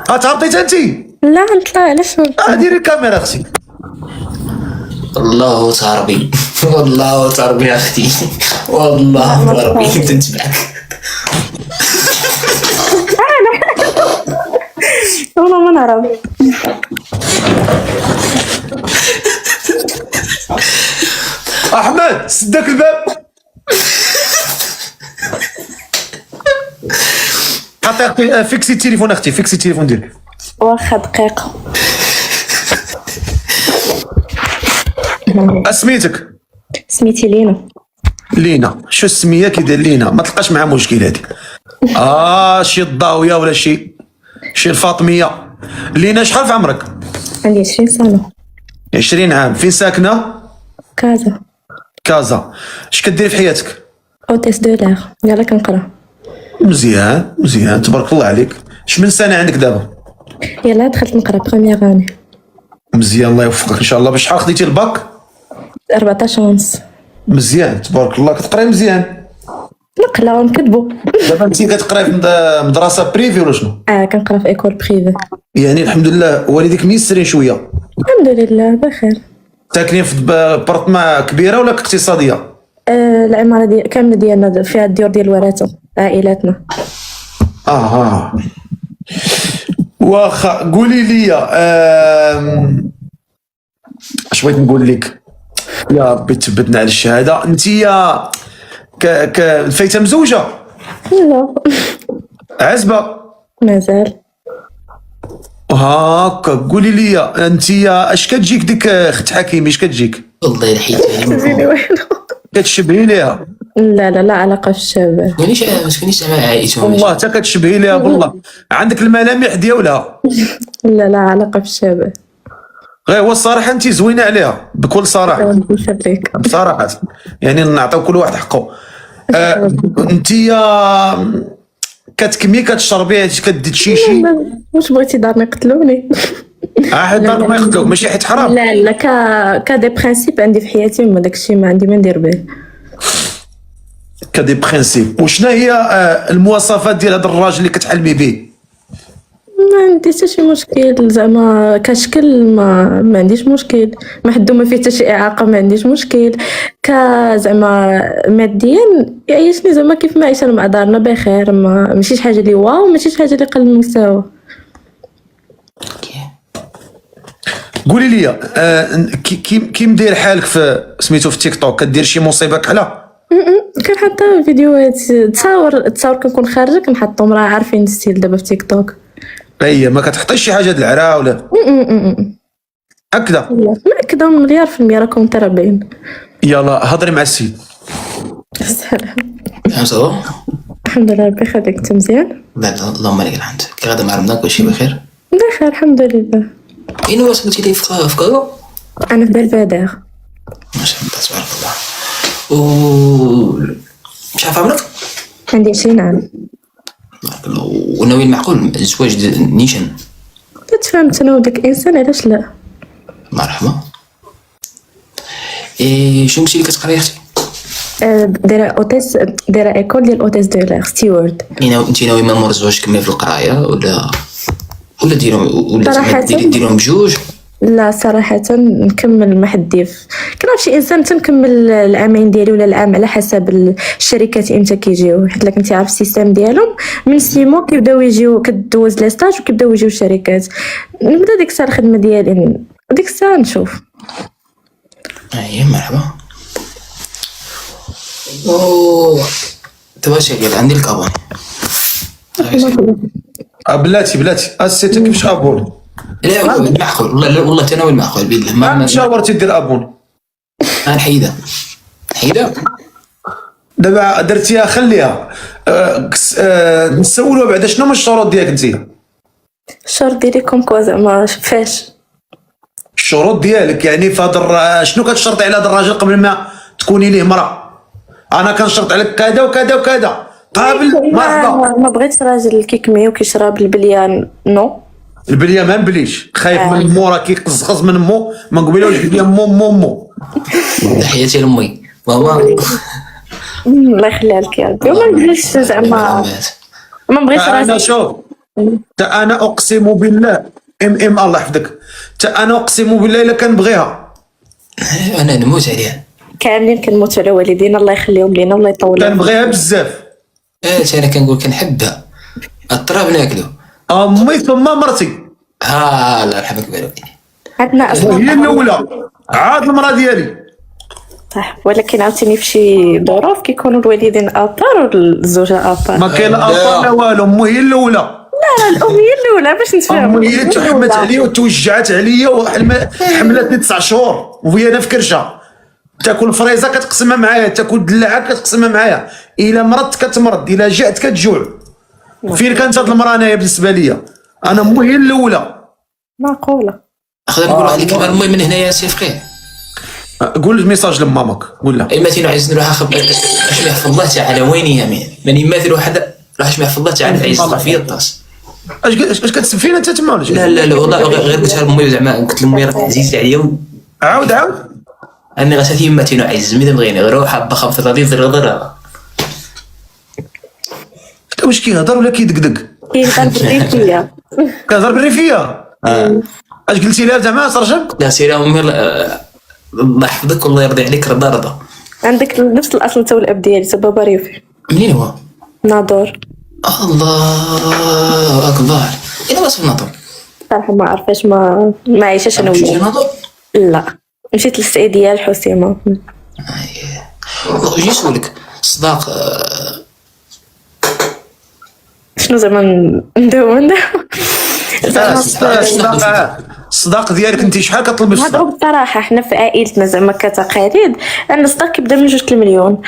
تهبطي انت؟ لا نطلع علاش؟ ديري الكاميرا اختي. والله تربي والله تربي يا اختي والله تربي تنتبعك. والله ما نعرف. احمد سدك الباب. حتى فيكسي التليفون اختي، فيكسي التليفون ديالك. واخا دقيقة. اسميتك؟ سميتي لينا. لينا. شو السميه كيدير لينا؟ ما تلقاش معها مشكل هذه. شي الضاويه ولا شي الفاطميه. لينا شحال في عمرك؟ عندي 20 سنة. 20 عام. فين ساكنه؟ كازا. كازا. اش كديري في حياتك؟ اوتيس دو لاغ. يلا كنقرا. مزيان مزيان تبارك الله عليك. اش من سنه عندك دابا؟ يلا دخلت نقرا بروميير اني. مزيان الله يوفقك ان شاء الله. بشحال خديتي الباك؟ 14 ونص. مزيان تبارك الله. كتقراي مزيان. نقلا ونكذبوا. دابا انت كتقراي في مدرسه بريفي ولا شنو؟ كنقرا في ايكول بريفي. يعني الحمد لله والديك ميسرين شويه. الحمد لله بخير. ساكنين في بارطمه كبيره ولا اقتصاديه؟ العمارة كاملة ديالنا فيها الديور ديال الورثة عائلاتنا. واخا قولي لي اش بغيت نقول لك؟ يا ربي تثبتنا على الشهاده. انت يا الفايته مزوجه؟ لا عزبه؟ مازال. هاكا قولي لي انت اش كتجيك ديك اخت حكيمي؟ اش كتجيك؟ والله الحيت كتشبهي ليها؟ لا علاقة في الشباب. ماشي زعما عائلتهم. والله حتى كتشبهي ليها بالله. عندك الملامح ديالها. لا علاقة في الشباب. غير هو الصراحه انت زوينه عليها بكل صراحه. بصراحه يعني نعطيو كل واحد حقه. انت كتكمي كتشربي كدير شي واش بغيتي دارنا يقتلوني؟ حيت دارك ما يقتلوك ماشي حيت حرام. لا كا دي برينسيپ عندي في حياتي وما داكشي ما عندي ما ندير به. كدي برينسيپ. وشنا هي المواصفات ديال هذا الراجل اللي كتحلمي به؟ ما عندي حتى شي مشكل زعما كشكل ما عنديش مشكل. ما حدو ما فيه حتى شي اعاقه ما عنديش مشكل. زعما ماديا يعيشني زعما كيف ما عايشه انا مع دارنا بخير. ماشي شي حاجه اللي واو ماشي شي حاجه اللي قل المستوى. قولي لي كي مدير حالك في سميتو في تيك توك؟ كدير شي مصيبه كحله؟ كنحط فيديوهات تصاور كنكون خارجه كنحطهم. راه عارفين الستيل دابا في تيك توك. هي ما كتحطيش شي حاجه د العرا ولا هكذا؟ ما هكذا مليار في المية راكم متربعين. يلا هضري مع السيد. السلام. صافا الحمد لله ربي يخليك. انت مزيان؟ لا اللهم لك الحمد. كي غادا مع رمضان كلشي بخير؟ بخير الحمد لله. اين واش قلتي لي في كازا؟ انا في بلفادير. ما شاء الله تبارك الله. شحال في عمرك؟ عندي 20 عام. بارك الله. وناوي المعقول الزواج نيشان؟ تفهمت انا وداك الانسان علاش لا. مرحبا. شنو قلتي لي كتقراي اختي؟ دايره ايكول ديال اوتيس دو لاغ ستيوارد. انت ناوي ما مور الزواج تكملي في القرايه ولا ديرهم بجوج؟ لا صراحة نكمل ما حديف. كنعرف شي انسان تنكمل العامين ديالي ولا العام على حسب الشركات امتى كيجيو. حيت لك انت عارف السيستم ديالهم من 6 موا كيبداو يجيو كدوز لي ستاج وكيبداو يجيو الشركات. نبدا ديك الساعه الخدمه ديالي ديك الساعه نشوف. مرحبا. دابا شي عندي لك ابوني. بلاتي السيت كيفاش ابوني؟ لا المعقول والله تناول المعقول بالله ما شاورتي دير ابوني. نحيدها دابا درتيها خليها. نسولوا بعدا شنو هما الشروط ديالك انت؟ الشروط ديالي كومكوا زعما فاش الشروط ديالك يعني في هذا شنو كتشرطي على هذا الراجل قبل ما تكوني ليه مرأة؟ انا كنشرط عليك كذا وكذا وكذا قابل ما بغيتش راجل كيكمي وكيشرب البليان. نو البليه ما نبليش. خايف من مو راه كيقزقز من مو ما نقولوش البليه مو. تحياتي لامي ماما الله يخليها لك يا ربي. وما نبغيش زعما ما بغيتش انا شوف تا انا اقسم بالله الله يحفظك، تا انا اقسم بالله الا كنبغيها انا نموت عليها. كاملين كنموتوا على والدينا، الله يخليهم لينا والله يطول لهم. كنبغيها بزاف. انا كنقول كنحبها، التراب ناكلو. امي ثم مرتي. الله يرحمك بالوالدين. عندنا اصلا هي الاولى عاد المراه ديالي. صح، ولكن عاوتاني في شي ظروف كيكونوا الوالدين ابار والزوجه ابار. ما كاين لا ابار لا والو، امي هي الاولى. لا الام هي الاولى باش نتفاهموا. امي هي اللي تحمت عليا وتوجعت عليا وحملتني 9 شهور وهي انا في كرشه. تاكل فريزه كتقسمها معايا، تاكل دلاعه كتقسمها معايا، الا مرضت كتمرض، الا جعت كتجوع. فين كانت هاد المراه انايا بالنسبه ليا؟ انا امي هي الاولى. معقوله. نقدر نقول واحد الكلمه المهم من هنايا سي فخير. قول الميساج لمامك، قول لها. مثلا عايز نروح اخبر اش ما يحفظ الله تعالى وين يمين من يمثل واحد راح اش ما يحفظ الله تعالى عايز في الطاس. اش كتسب فينا انت تما ولا شي؟ لا والله غير قلتها لامي زعما قلت لامي راه عزيزه عليا. عاود انا غاساتي يماتينو عايز ميدا بغيني غير روح ضخم في الرضيض ضر. واش كيهضر ولا كيدقدق؟ كيهضر بالريفيه. كيهضر بالريفيه. اش قلتي لها زعما ترجم؟ لا سير امي الله يحفظك والله يرضي عليك رضا. عندك نفس الاصل انت والاب ديالي تا بابا ريفي. منين هو؟ ناظور. الله اكبر. اذا وصف ناظور صراحه ما عرفاش، ما عايشاش انا مشيتي وياه. ناظور؟ لا مشيت للسعيديه الحسيمه. جي نسولك صداق شنو زعما ندوي الصداق ديالك انت شحال كطلبي نهضروا الصداق؟ بصراحه، حنا في عائلتنا زعما كتقاليد ان الصداق كيبدا من 2 المليون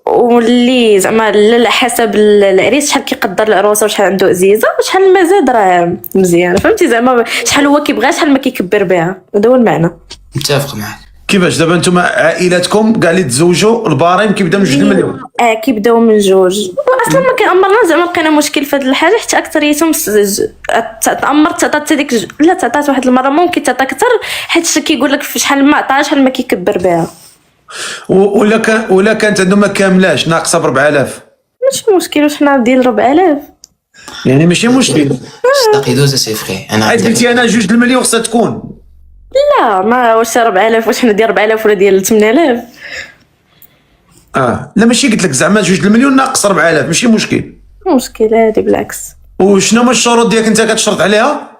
واللي زعما على حسب العريس شحال كيقدر العروسه وشحال عنده عزيزه وشحال ما زاد راه مزيان، فهمتي زعما شحال هو كيبغى شحال ما كيكبر بها، هذا هو المعنى. متفق معك. كيفاش دابا نتوما عائلاتكم كاع اللي تزوجوا الباريم كيبدا من 2 المليون؟ كيبداو من 2 واصلا ما كنعمرنا زعما لقينا مشكل في هذه الحاجه، حتى اكثريتهم تامرت تعطات هذيك لا تعطات واحد المره ممكن تعطى اكثر، حيت كيقول لك شحال ما عطاش شحال ما كيكبر بها. ولا كانت عندهم ما كاملاش ناقصه ب 4000؟ ماشي مشكل واش حنا ديال 4000 يعني ماشي مشكل. صدق يدوز سي فخي. انا قلتي انا 2 المليون خصها تكون. لا ما واش 4000 واش حنا ديال 4000 ولا ديال 8000. لا ماشي قلت لك زعما 2 المليون ناقص 4000 ماشي مشكل. مشكل هادي بالعكس. وشنو هما الشروط ديالك انت كتشرط عليها؟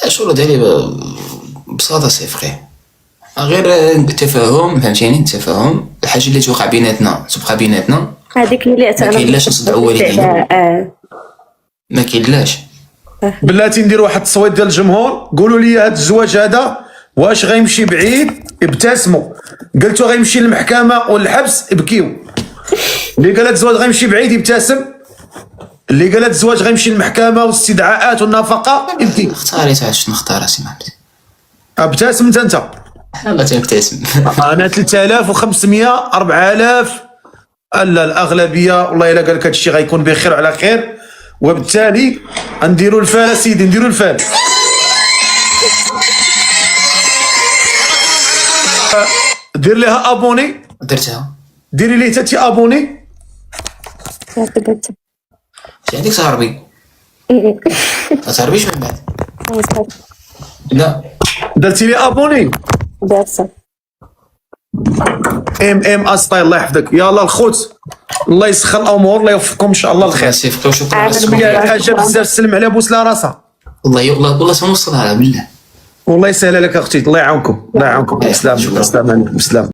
الشروط ديالي ببساطه سي فخي غير التفاهم، فهمتيني؟ التفاهم الحاجه اللي توقع بيناتنا تبقى بيناتنا. هذيك اللي ما كاينلاش نصدعوا والدينا. ما كاينلاش. بلاتي ندير واحد التصويت ديال الجمهور، قولوا لي هذا الزواج هذا واش غيمشي بعيد؟ ابتسموا. قلتوا غيمشي للمحكمه والحبس ابكيو. اللي قال الزواج غيمشي بعيد يبتسم، اللي قال الزواج غيمشي للمحكمه والاستدعاءات والنفقه ابكي. اختاري تعرف شنو نختار اسي محمد. ابتسم انت. الله تنبتسم. انا 3500 4000. لا الاغلبيه والله الا قال لك هادشي غيكون بخير وعلى خير، وبالتالي نديروا الفال سيدي، نديروا الفال. دير لها ابوني. درتها. ديري لي تاتي ابوني. عندك صاحبي ما تعرفيش من بعد. لا درتي لي ابوني. دارسه اسطي الله يحفظك. يلا الخوت الله يسخر الامور، الله يوفقكم ان شاء الله الخير. سيف شكرا حاجه بزاف سلم على بوسلا راسها. والله سنوصلها بالله. والله يسهل لك اختي، الله يعاونكم الله يعاونكم. بسلام بسلام عليكم بسلام.